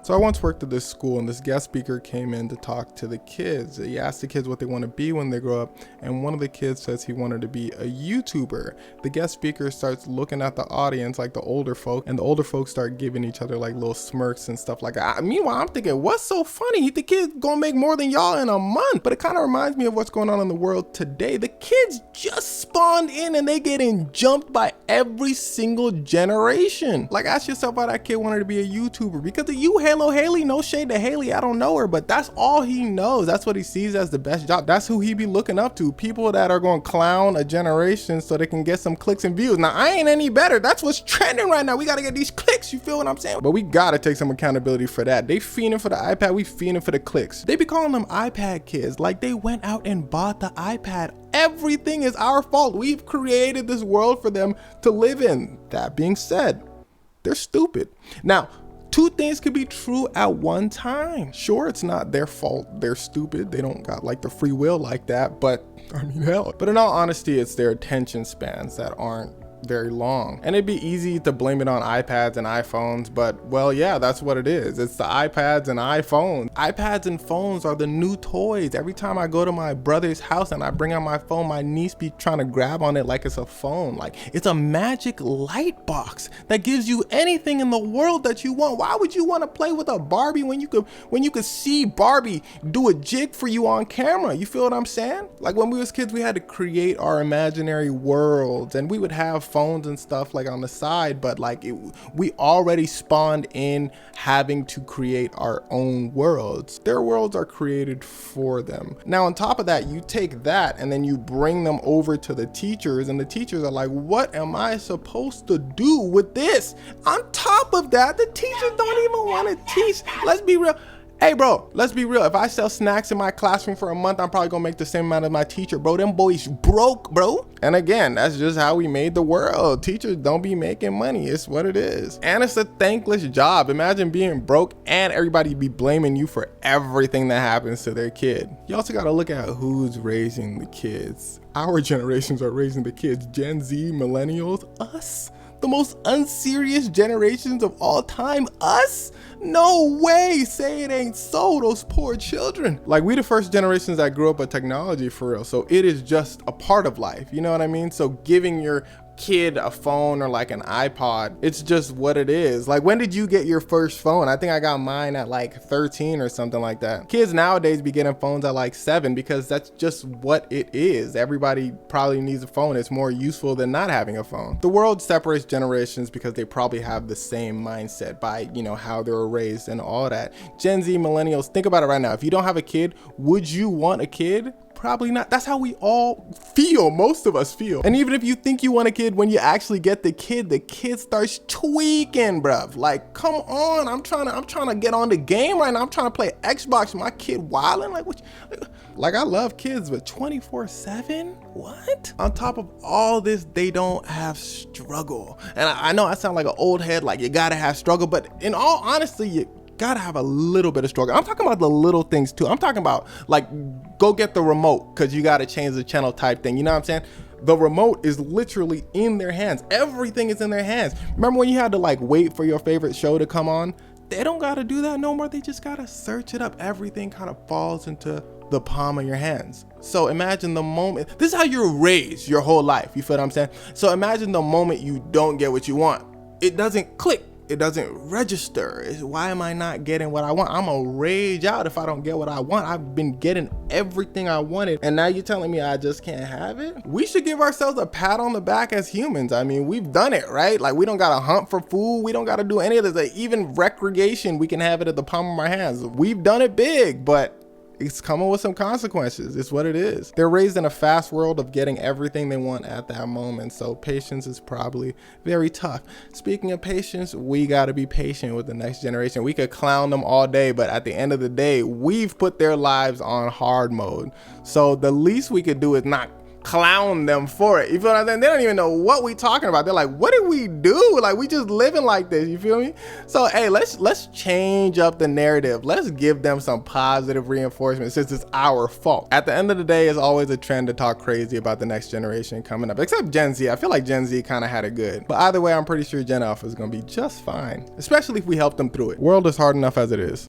So I once worked at this school and this guest speaker came in to talk to the kids. He asked the kids what they want to be when they grow up, and one of the kids says he wanted to be a YouTuber. The guest speaker starts looking at the audience, like the older folk, and the older folks start giving each other like little smirks and stuff like that. Meanwhile, I'm thinking, what's so funny? The kid's gonna make more than y'all in a month. But it kind of reminds me of what's going on in the world today. The kids just spawned in and they getting jumped by every single generation. Like, ask yourself why that kid wanted to be a YouTuber. Because of you, Halo Haley. No shade to Haley, I don't know her, but that's all he knows. That's what he sees as the best job. That's who he be looking up to. People that are going to clown a generation so they can get some clicks and views. Now, I ain't any better. That's what's trending right now. We got to get these clicks. You feel what I'm saying? But we got to take some accountability for that. They fiending for the iPad. We fiending for the clicks. They be calling them iPad kids like they went out and bought the iPad. Everything is our fault. We've created this world for them to live in. That being said, they're stupid. Now, two things could be true at one time. Sure, it's not their fault. They're stupid. They don't got like the free will like that, but I mean, hell. But in all honesty, it's their attention spans that aren't very long. And it'd be easy to blame it on iPads and iPhones, but well, yeah, that's what it is. It's the iPads and iPhones. iPads and phones are the new toys. Every time I go to my brother's house and I bring out my phone, my niece be trying to grab on it like it's a phone. Like, it's a magic light box that gives you anything in the world that you want. Why would you want to play with a Barbie when you could see Barbie do a jig for you on camera? You feel what I'm saying? Like, when we was kids, we had to create our imaginary worlds, and we would have phones and stuff like on the side, but like we already spawned in having to create our own worlds. Their worlds are created for them. Now, on top of that, you take that and then you bring them over to the teachers, and the teachers are like, what am I supposed to do with this? On top of that, the teachers don't even want to teach. Let's be real. Hey bro, let's be real. If I sell snacks in my classroom for a month, I'm probably gonna make the same amount as my teacher, bro. Them boys broke, bro. And again, that's just how we made the world. Teachers don't be making money. It's what it is. And it's a thankless job. Imagine being broke and everybody be blaming you for everything that happens to their kid. You also gotta look at who's raising the kids. Our generations are raising the kids. Gen Z, millennials, us. The most unserious generations of all time, us? No way, say it ain't so, those poor children. Like, we the first generations that grew up with technology for real, so it is just a part of life, you know what I mean? So giving your kid a phone or like an iPod, it's just what it is. Like, when did you get your first phone? I think I got mine at like 13 or something like that. Kids nowadays be getting phones at like 7 because that's just what it is. Everybody probably needs a phone. It's more useful than not having a phone. The world separates generations because they probably have the same mindset by, you know, how they were raised and all that. Gen Z, millennials, think about it right now. If you don't have a kid, would you want a kid? Probably not. That's how we all feel. Most of us feel. And even if you think you want a kid, when you actually get the kid starts tweaking, bruv. Like, come on, I'm trying to get on the game right now. I'm trying to play Xbox. My kid wilding. Like, I love kids, but 24/7? What? On top of all this, they don't have struggle. And I know I sound like an old head, like you gotta have struggle, but in all honesty, you gotta have a little bit of struggle. I'm talking about the little things too. I'm talking about like, go get the remote because you gotta change the channel type thing. You know what I'm saying? The remote is literally in their hands. Everything is in their hands. Remember when you had to like wait for your favorite show to come on? They don't gotta do that no more. They just gotta search it up. Everything kind of falls into the palm of your hands. So imagine the moment, this is how you're raised your whole life. You feel what I'm saying? So imagine the moment you don't get what you want. It doesn't click. It doesn't register. Why am I not getting what I want? I'm gonna rage out if I don't get what I want. I've been getting everything I wanted, and now you're telling me I just can't have it? We should give ourselves a pat on the back as humans. I mean, we've done it, right? Like, we don't gotta hunt for food. We don't gotta do any of this. Like, even recreation, we can have it at the palm of our hands. We've done it big, but it's coming with some consequences. It's what it is. They're raised in a fast world of getting everything they want at that moment. So patience is probably very tough. Speaking of patience, we got to be patient with the next generation. We could clown them all day, but at the end of the day, we've put their lives on hard mode. So the least we could do is not clown them for it. You feel what I'm saying? They don't even know what we talking about. They're like, what did we do? Like, we just living like this. You feel me? So, hey, let's change up the narrative. Let's give them some positive reinforcement since it's our fault. At the end of the day, it's always a trend to talk crazy about the next generation coming up, except Gen Z. I feel like Gen Z kind of had it good. But either way, I'm pretty sure Gen Alpha is going to be just fine, especially if we help them through it. World is hard enough as it is.